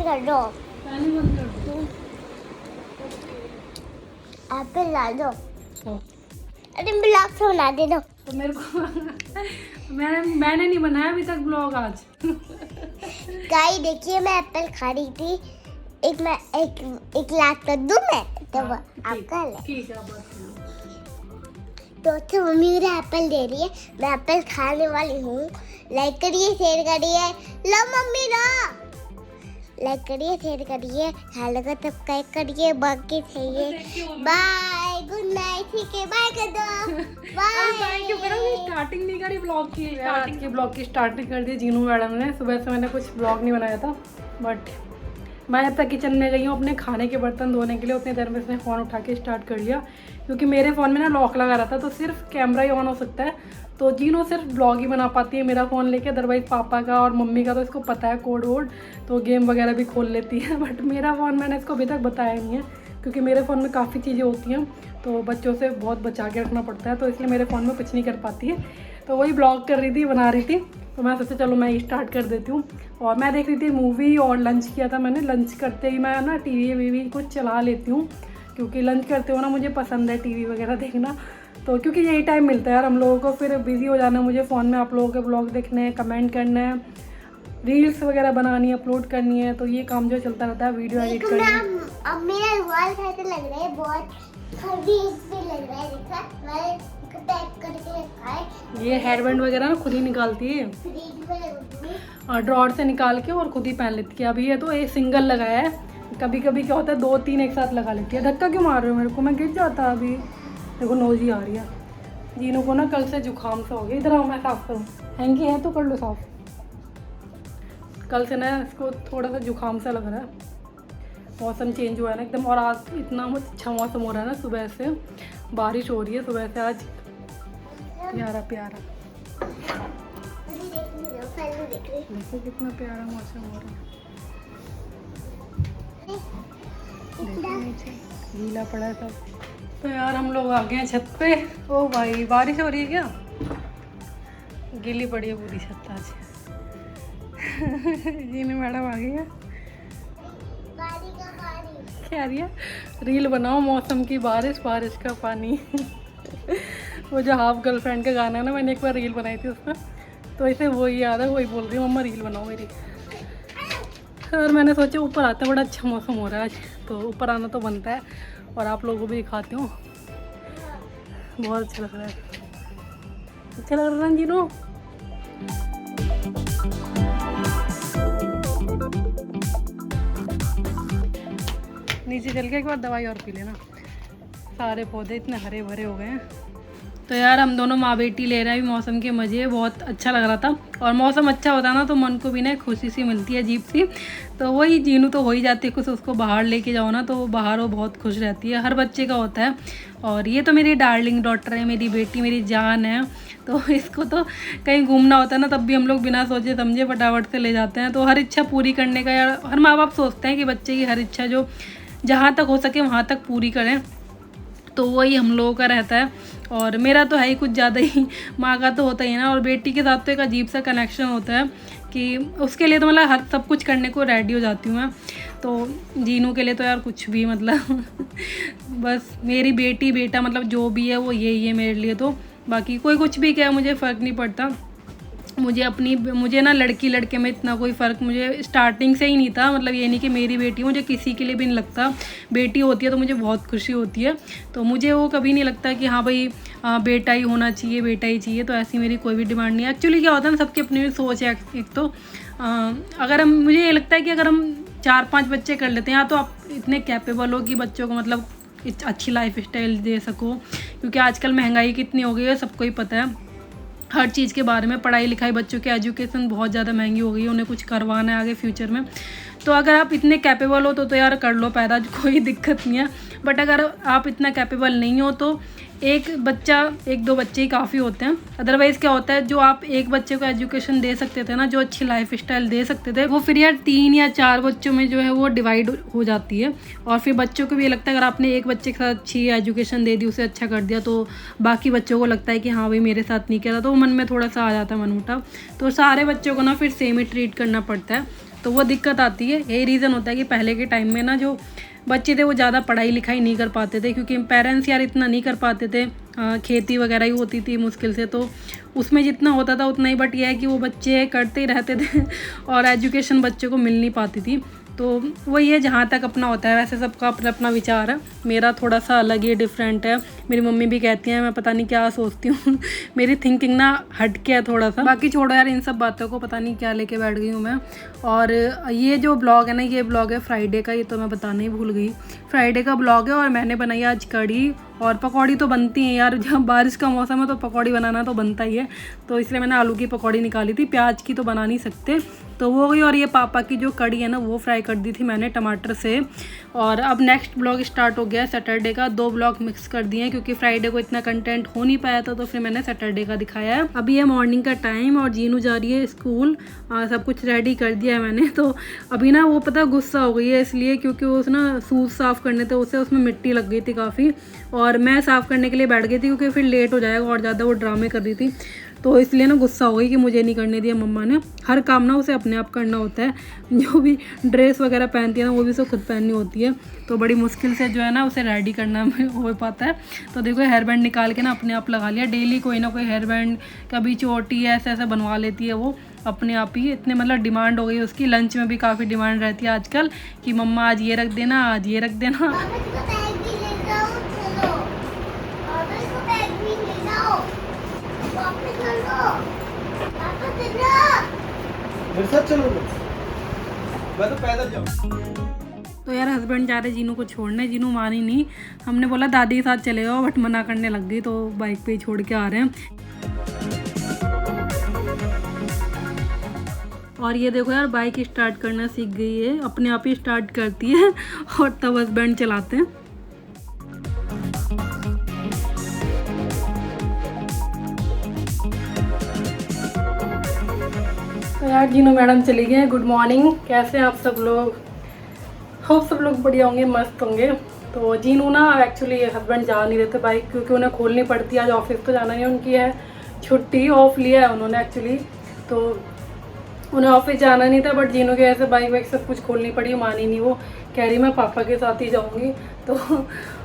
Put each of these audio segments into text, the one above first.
कर दो, पानी बंद कर दो। एप्पल ला दो। तो अरे ब्लॉग से बना दे दो। मेरे को मैंने नहीं बनाया अभी तक ब्लॉग आज। गाइस देखिए मैं एप्पल खा रही थी, एक लाख कर दूं मैं तो हाँ, आपका ले। ठीक है, आप बात करो। तो मम्मी मुझे एप्पल दे रही है, मैं एप्पल खाने वाली हूँ। लाइक करिए, शेयर करिए। लो मम्मी लो, लाइक करिए, शेयर करिए, हेलो को सब्सक्राइब करिए। बाकी चाहिए बाय, गुड नाइट। ठीक है, बाय कर दो। बाय क्यों करोगे? स्टार्टिंग नहीं करी ब्लॉग की। आज के ब्लॉग की स्टार्टिंग कर दी जीनू मैडम ने। सुबह से मैंने कुछ ब्लॉग नहीं बनाया था, बट मैं जब तक किचन में गई हूँ अपने खाने के बर्तन धोने के लिए, उतनी देर में इसने फ़ोन उठा के स्टार्ट कर लिया। क्योंकि मेरे फ़ोन में ना लॉक लगा रहता है, तो सिर्फ कैमरा ही ऑन हो सकता है। तो जीनू सिर्फ ब्लॉग ही बना पाती है मेरा फ़ोन लेके। अदरवाइज़ पापा का और मम्मी का तो इसको पता है कोड वोड, तो गेम वगैरह भी खोल लेती है। बट मेरा फ़ोन मैंने इसको अभी तक बताया नहीं है, क्योंकि मेरे फ़ोन में काफ़ी चीज़ें होती हैं, तो बच्चों से बहुत बचा के रखना पड़ता है, तो इसलिए मेरे फ़ोन में कुछ नहीं कर पाती है। तो वही ब्लॉग कर रही थी, बना रही थी, तो मैं सोचा चलो मैं स्टार्ट कर देती हूँ। और मैं देख रही थी मूवी और लंच किया था मैंने। लंच करते ही मैं ना टीवी वीवी कुछ चला लेती हूँ, क्योंकि लंच करते हो ना मुझे पसंद है टीवी वगैरह देखना। तो क्योंकि यही टाइम मिलता है यार हम लोगों को, फिर बिज़ी हो जाना मुझे फ़ोन में, आप लोगों के ब्लॉग देखने हैं, कमेंट करना है, रील्स वगैरह बनानी है, अपलोड करनी है, तो ये काम जो चलता रहता है, वीडियो एडिट करनी है। अब मेरा वाल कैसे लग रहा है, बहुत खबीज भी लग रहा है। देखा मैंने इसको पैक करके रखा है। ये हेयर बैंड वगैरह ना खुद ही निकालती है, फ्रिज में रखूंगी। और ड्रॉर से निकाल के और खुद ही पहन लेती है। अभी ये तो ये सिंगल लगाया है, कभी कभी क्या होता है 2-3 एक साथ लगा लेती है। धक्का क्यों मार रहे हो मेरे को, मैं गिर जाता अभी। देखो नोजी आ रही है जीनू को ना, कल से जुकाम से हो गया। इधर आओ मैं साफ़ करूँ, हैंकी है तो कर लो साफ़। कल से ना इसको थोड़ा सा जुकाम सा लग रहा है, मौसम चेंज हुआ है ना एकदम। और आज इतना अच्छा मौसम हो रहा है ना, सुबह से बारिश हो रही है सुबह से आज, प्यारा प्यारा। देखो कितना प्यारा मौसम हो रहा है। देखो नीचे गीला पड़ा है सब। तो यार हम लोग आ गए हैं छत पे। ओ भाई बारिश हो रही है क्या? गीली पड़ी है पूरी छत आज। जीनू मैडम आ गई है। क्या आ रही है? रील बनाओ मौसम की, बारिश बारिश का पानी। वो जो हाफ गर्लफ्रेंड का गाना है ना, मैंने एक बार रील बनाई थी उसमें, तो ऐसे वही याद है, वही बोल रही हूँ मम्मा रील बनाओ मेरी। और मैंने सोचा ऊपर आता है, बड़ा अच्छा मौसम हो रहा है आज, तो ऊपर आना तो बनता है और आप लोगों को भी दिखाती हूँ। बहुत अच्छा लग रहा है, अच्छा लग रहा है जीनू। नीचे चल के एक बार दवाई और पी लेना। सारे पौधे इतने हरे भरे हो गए हैं। तो यार हम दोनों माँ बेटी ले रहे हैं अभी मौसम के मज़े, बहुत अच्छा लग रहा था। और मौसम अच्छा होता है ना तो मन को भी ना खुशी सी मिलती है अजीब सी। तो वही जीनू तो हो ही जाती है खुश, उसको बाहर लेके जाओ ना तो बाहर वो बहुत खुश रहती है, हर बच्चे का होता है। और ये तो मेरी डार्लिंग डॉटर है, मेरी बेटी, मेरी जान है। तो इसको तो कहीं घूमना होता है ना, तब भी हम लोग बिना सोचे समझे फटाफट से ले जाते हैं। तो हर इच्छा पूरी करने का यार हर माँ बाप सोचते हैं कि बच्चे की हर इच्छा जो जहाँ तक हो सके वहाँ तक पूरी करें, तो वही हम लोगों का रहता है। और मेरा तो है ही कुछ ज़्यादा ही, माँ का तो होता ही है ना। और बेटी के साथ तो एक अजीब सा कनेक्शन होता है कि उसके लिए तो मतलब हर सब कुछ करने को रेडी हो जाती हूँ मैं। तो जीनू के लिए तो यार कुछ भी मतलब बस मेरी बेटी बेटा मतलब जो भी है वो यही है मेरे लिए। तो बाकी कोई कुछ भी क्या, मुझे फ़र्क नहीं पड़ता। मुझे ना लड़की लड़के में इतना कोई फ़र्क मुझे स्टार्टिंग से ही नहीं था। मतलब ये नहीं कि मेरी बेटी, मुझे किसी के लिए भी नहीं लगता। बेटी होती है तो मुझे बहुत खुशी होती है, तो मुझे वो कभी नहीं लगता कि हाँ भाई बेटा ही होना चाहिए, बेटा ही चाहिए। तो ऐसी मेरी कोई भी डिमांड नहीं है। एक्चुअली क्या होता है ना, सबकी अपनी सोच है। एक तो अगर हम, मुझे ये लगता है कि अगर हम 4-5 बच्चे कर लेते हैं, या तो आप इतने कैपेबल हो कि बच्चों को मतलब अच्छी लाइफ स्टाइल दे सको, क्योंकि आजकल महंगाई कितनी हो गई है सबको ही पता है। हर चीज़ के बारे में, पढ़ाई लिखाई, बच्चों की एजुकेशन बहुत ज़्यादा महंगी हो गई है, उन्हें कुछ करवाना है आगे फ्यूचर में। तो अगर आप इतने कैपेबल हो तो यार कर लो पैदा, कोई दिक्कत नहीं है। बट अगर आप इतना कैपेबल नहीं हो तो एक बच्चा, 1-2 बच्चे ही काफ़ी होते हैं। अदरवाइज़ क्या होता है, जो आप एक बच्चे को एजुकेशन दे सकते थे ना, जो अच्छी लाइफ स्टाइल दे सकते थे, वो फिर यार 3 या 4 बच्चों में जो है वो डिवाइड हो जाती है। और फिर बच्चों को भी ये लगता है अगर आपने एक बच्चे के साथ अच्छी एजुकेशन दे दी, उसे अच्छा कर दिया, तो बाकी बच्चों को लगता है कि हाँ भाई मेरे साथ नहीं किया था, तो मन में थोड़ा सा आ जाता है मनमुटाव। तो सारे बच्चों को ना फिर सेम ही ट्रीट करना पड़ता है। तो वो दिक्कत आती है। यही रीज़न होता है कि पहले के टाइम में ना जो बच्चे थे वो ज़्यादा पढ़ाई लिखाई नहीं कर पाते थे, क्योंकि पेरेंट्स यार इतना नहीं कर पाते थे। खेती वगैरह ही होती थी मुश्किल से, तो उसमें जितना होता था उतना ही। बट यह है कि वो बच्चे करते ही रहते थे और एजुकेशन बच्चों को मिल नहीं पाती थी। तो वही है, जहाँ तक अपना होता है। वैसे सबका अपना अपना विचार है, मेरा थोड़ा सा अलग ही डिफरेंट है। मेरी मम्मी भी कहती हैं मैं पता नहीं क्या सोचती हूँ मेरी थिंकिंग ना हट के है थोड़ा सा। बाकी छोड़ो यार इन सब बातों को, पता नहीं क्या लेके बैठ गई हूँ मैं। और ये जो ब्लॉग है ना, ये ब्लॉग है फ्राइडे का, ये तो मैं बताने ही भूल गई। फ्राइडे का ब्लॉग है और मैंने बनाई आज कढ़ी और पकौड़ी। तो बनती हैं यार, जब बारिश का मौसम है तो पकौड़ी बनाना तो बनता ही है। तो इसलिए मैंने आलू की पकौड़ी निकाली थी, प्याज की तो बना नहीं सकते, तो वो गई। और ये पापा की जो कढ़ी है ना वो फ्राई कर दी थी मैंने टमाटर से। और अब नेक्स्ट ब्लॉग स्टार्ट हो गया है सैटरडे का। 2 ब्लॉग मिक्स कर दिए हैं क्योंकि फ्राइडे को इतना कंटेंट हो नहीं पाया था, तो फिर मैंने सैटरडे का दिखाया है। अभी है मॉर्निंग का टाइम और जीनू जा रही है स्कूल। सब कुछ रेडी कर दिया है मैंने। तो अभी ना वो पता गुस्सा हो गई है इसलिए क्योंकि वो ना शूज़ साफ़ करने थे उसे, उसमें मिट्टी लग गई थी काफ़ी, और मैं साफ़ करने के लिए बैठ गई थी क्योंकि फिर लेट हो जाएगा और ज़्यादा वो ड्रामे कर रही थी। तो इसलिए ना गुस्सा हो गई कि मुझे नहीं करने दिया मम्मा ने। हर काम ना उसे अपने आप करना होता है, जो भी ड्रेस वगैरह पहनती है ना वो भी उसे खुद पहननी होती है। तो बड़ी मुश्किल से जो है ना उसे रेडी करना हो पाता है। तो देखो हेयर बैंड निकाल के ना अपने आप लगा लिया। डेली कोई ना कोई हेयर बैंड, कभी चोटी ऐसे ऐसे बनवा लेती है वो अपने आप ही। इतने मतलब डिमांड हो गई उसकी। लंच में भी काफ़ी डिमांड रहती है आजकल कि मम्मा आज ये रख देना, आज ये रख देना। मेरे साथ चलोगे? मैं तो पैदल जाऊँ। तो यार हस्बैंड जा रहे जीनू को छोड़ने, जीनू मानी नहीं। हमने बोला दादी के साथ चले जाओ, बट मना करने लग गई, तो बाइक पे ही छोड़ के आ रहे हैं। और ये देखो यार बाइक स्टार्ट करना सीख गई है, अपने आप ही स्टार्ट करती है और तब हस्बैंड चलाते हैं। तो यार जीनू मैडम चली गए। गुड मॉर्निंग, कैसे हैं आप सब लोग? होप सब लोग बढ़िया होंगे, मस्त होंगे। तो जीनू ना एक्चुअली हस्बैंड जा नहीं रहते बाइक, क्योंकि उन्हें खोलनी पड़ती है। आज ऑफिस तो जाना नहीं, उनकी है छुट्टी, ऑफ लिया है उन्होंने एक्चुअली। तो उन्हें ऑफिस जाना नहीं था, बट जीनू के ऐसे बाइक वाइक सब कुछ खोलनी पड़ी। मानी नहीं, वो कह रही मैं पापा के साथ ही जाऊँगी। तो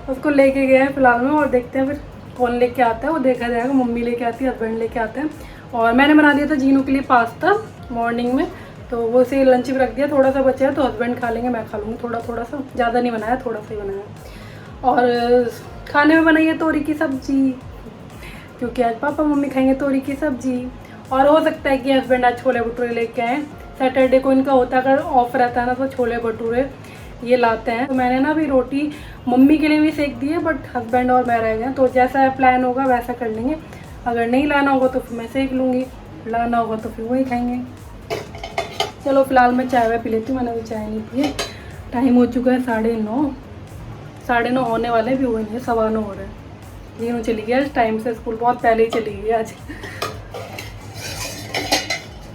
उसको लेके गए हैं फिलहाल में, और देखते हैं फिर कौन लेके आता है वो देखा जाएगा। मम्मी लेके आती है, हस्बैंड लेके आते हैं। और मैंने बना दिया था जीनू के लिए पास्ता मॉर्निंग में, तो वो उसे लंच में रख दिया। थोड़ा सा बचा है तो हस्बैंड खा लेंगे, मैं खा लूँगी थोड़ा थोड़ा सा, ज़्यादा नहीं बनाया, थोड़ा सा ही बनाया। और खाने में बनाई है तोरी की सब्जी, क्योंकि आज पापा मम्मी खाएंगे तोरी की सब्जी। और हो सकता है कि हस्बैंड आज छोले भटूरे लेके आए। सैटरडे को इनका होता है, अगर ऑफ रहता है ना तो छोले भटूरे ये लाते हैं। तो मैंने ना अभी रोटी मम्मी के लिए भी सेक दी है, बट हस्बैंड और मैं रह गए, तो जैसा प्लान होगा वैसा कर लेंगे। अगर नहीं लाना होगा तो फिर मैं सेक लूँगी, लाना होगा तो फिर वही खाएंगे। चलो फिलहाल मैं चाय वाय पी लेती हूँ, मैंने अभी चाय नहीं पी है। टाइम हो चुका है 9:30, 9:30 होने वाले भी हुए नहीं, 9:15 हो रहे हैं। जीनू चली गई आज टाइम से स्कूल, बहुत पहले ही चली गई आज।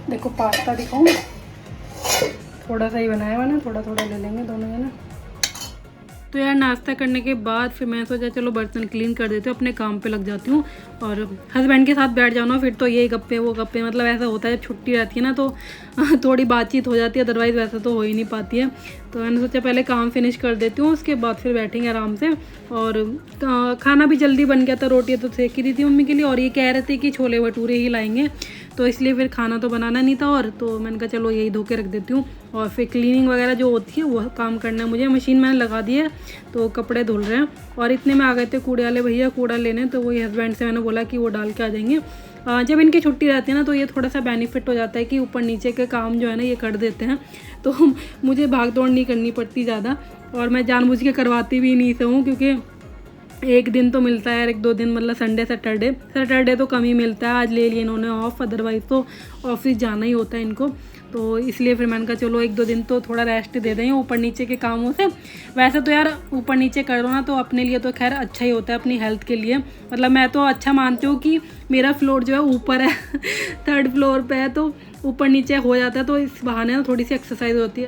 देखो पास्ता दिखाऊँ, थोड़ा सा ही बनाया मैंने, थोड़ा थोड़ा ले लेंगे दोनों जने। तो यार नाश्ता करने के बाद फिर मैं सोचा चलो बर्तन क्लीन कर देती हूँ, अपने काम पे लग जाती हूँ। और हस्बैंड के साथ बैठ जाओ ना फिर तो ये गप्पे वो गप्पे, मतलब ऐसा होता है जब छुट्टी रहती है ना तो थोड़ी बातचीत हो जाती है, अदरवाइज़ वैसे तो हो ही नहीं पाती है। तो मैंने सोचा पहले काम फिनिश कर देती हूँ, उसके बाद फिर बैठेंगे आराम से। और खाना भी जल्दी बन गया था, रोटी तो सेक ही दी थी मम्मी के लिए, और ये कह रहे थे कि छोले भटूरे ही लाएंगे, तो इसलिए फिर खाना तो बनाना नहीं था। और तो मैंने कहा चलो यही धो के रख देती हूँ। और फिर क्लीनिंग वगैरह जो होती है वो काम करना है मुझे, मशीन मैंने लगा दी है तो कपड़े धुल रहे हैं। और इतने में आ गए थे कूड़े वाले भैया कूड़ा लेने, तो वही हस्बैंड से मैंने बोला कि वो डाल के आ जाएंगे। जब इनकी छुट्टी रहती है ना तो ये थोड़ा सा बेनिफिट हो जाता है कि ऊपर नीचे के काम जो है ना ये कर देते हैं, तो मुझे भाग दौड़ नहीं करनी पड़ती ज़्यादा। और मैं जानबूझ के करवाती भी नहीं से हूँ, क्योंकि एक दिन तो मिलता है यार, 1-2 दिन, मतलब संडे सैटरडे तो कम ही मिलता है। आज ले लिए इन्होंने ऑफ, अदरवाइज़ तो ऑफिस जाना ही होता है इनको। तो इसलिए फिर मैंने कहा चलो 1-2 दिन तो थोड़ा रेस्ट दे दें ऊपर नीचे के कामों से। वैसे तो यार ऊपर नीचे करो ना तो अपने लिए तो खैर अच्छा ही होता है, अपनी हेल्थ के लिए। मतलब मैं तो अच्छा मानती हूँ कि मेरा फ्लोर जो है ऊपर है 3rd फ्लोर पे है, तो ऊपर नीचे हो जाता है, तो इस बहाने ना थोड़ी सी एक्सरसाइज होती है।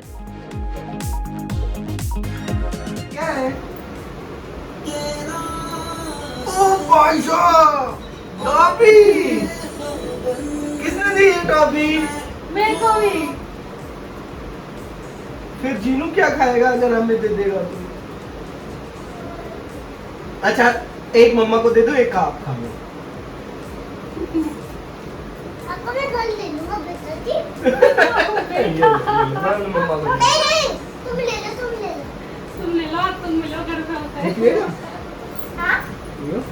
क्या है? ओ भाई साहब, टॉफी किसने दी ये टॉफी? मेरे को भी। फिर जीनू क्या खाएगा अगर हमें दे देगा तो? अच्छा एक मम्मा को दे दो, एक आप खा लो। आपको मैं घर ले लूंगा बेटा जी। मम्मा को नहीं तुम ले लो तुम मिलो घर पे होता है। लेगा? हाँ लो।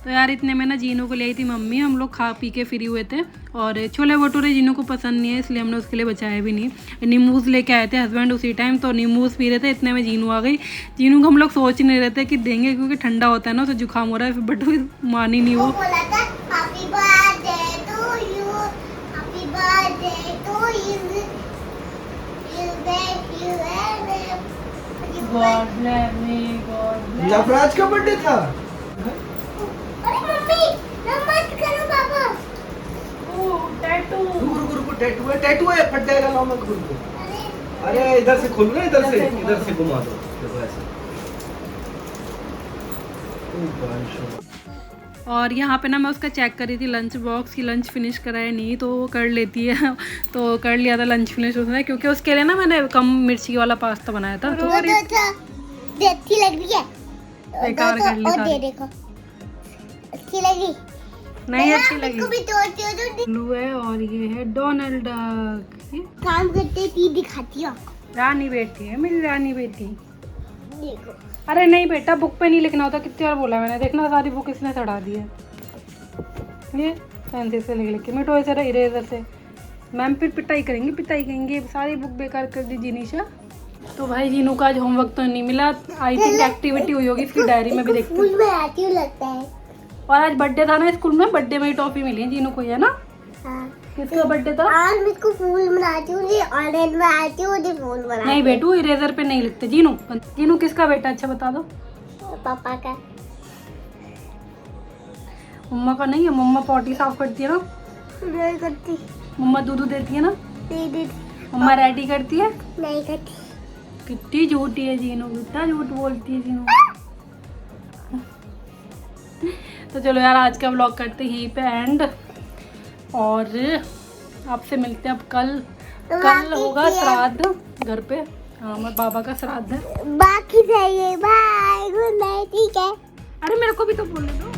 तो यार इतने में ना जीनू को ले आई थी मम्मी, हम लोग खा पी के फ्री हुए थे और छोले भटूरे जीनू को पसंद नहीं है इसलिए हमने उसके लिए बचाया भी नहीं। नींबूस लेके आए थे हस्बैंड उसी टाइम, तो नींबूस पी रहे थे, इतने में जीनू आ गई। जीनू को हम लोग सोच ही नहीं रहे थे कि देंगे क्योंकि ठंडा होता है ना, उसे जुकाम हो रहा है, फिर भटूरे मानी नहीं वो वो। बोला था happy birthday to you, happy birthday to you, God bless me, God bless. Navraj का बर्थडे था। अरे मम्मी ना मत करो पापा। टैटू। रुको टैटू है, फट जाएगा ना मत खोल दो। अरे अरे इधर से खोलो ना, इधर से घुमा दो, देखो ऐसे। और यहाँ पे ना मैं उसका चेक कर रही थी लंच बॉक्स की, लंच फिनिश कराया नहीं तो वो कर लेती है। तो कर लिया था लंच फिनिश उसने, क्योंकि उसके लिए ना मैंने कम मिर्ची वाला पास्ता बनाया था। तो वो तो अच्छी लग रही है। बेकार कर ली और सारी। दे देखो अच्छी लगी नहीं अच्छी लगी। इसको भी तोड़ती हो तो ब्लू है और ये है डोनाल्ड डक। काम करते ती दिखाती हो। रानी बेटी है मेरी, रानी बेटी। देखो अरे नहीं बेटा, बुक पे नहीं लिखना होता, कितनी बार बोला मैंने, देखना सारी बुक इसने चढ़ा दी है। ये पेंसिल से लिख के मिटो ऐसे इरेजर से, मैम फिर पिटाई करेंगे, सारी बुक बेकार कर दी जीनिशा। तो भाई जीनू का आज होमवर्क तो नहीं मिला, आई थिंक एक्टिविटी हुई होगी इसकी डायरी में भी देखते हैं। स्कूल में आती हूँ लगता है। और आज बर्थडे था ना स्कूल में, बर्थडे में ही टॉफी मिली है जीनू को, है ना? हाँ किसका बर्थडे था? आज मैं इसको फूल बनाती हूँ, ऑरेंज बनाती हूँ, फूल बनाती नहीं बेटू, इरेजर पे नहीं लिखते। जीनू किसका बेटा, अच्छा बता दो। हूँ पापा का। मम्मा का नहीं है, मम्मा पॉटी साफ करती है ना, नहीं करती, मम्मा दूध देती है ना, नहीं मम्मा रेडी करती है। नहीं करती। कितनी झूठी है जीनू, कितना झूठ बोलती है जीनू। तो चलो यार आज का व्लॉग करते यहीं पे एंड, और आपसे मिलते हैं अब कल होगा श्राद्ध घर पे। हाँ मेरे बाबा का श्राद्ध है। बाकी चाहिए, बाय गुड नाइट। ठीक है अरे मेरे को भी तो बोलने दो।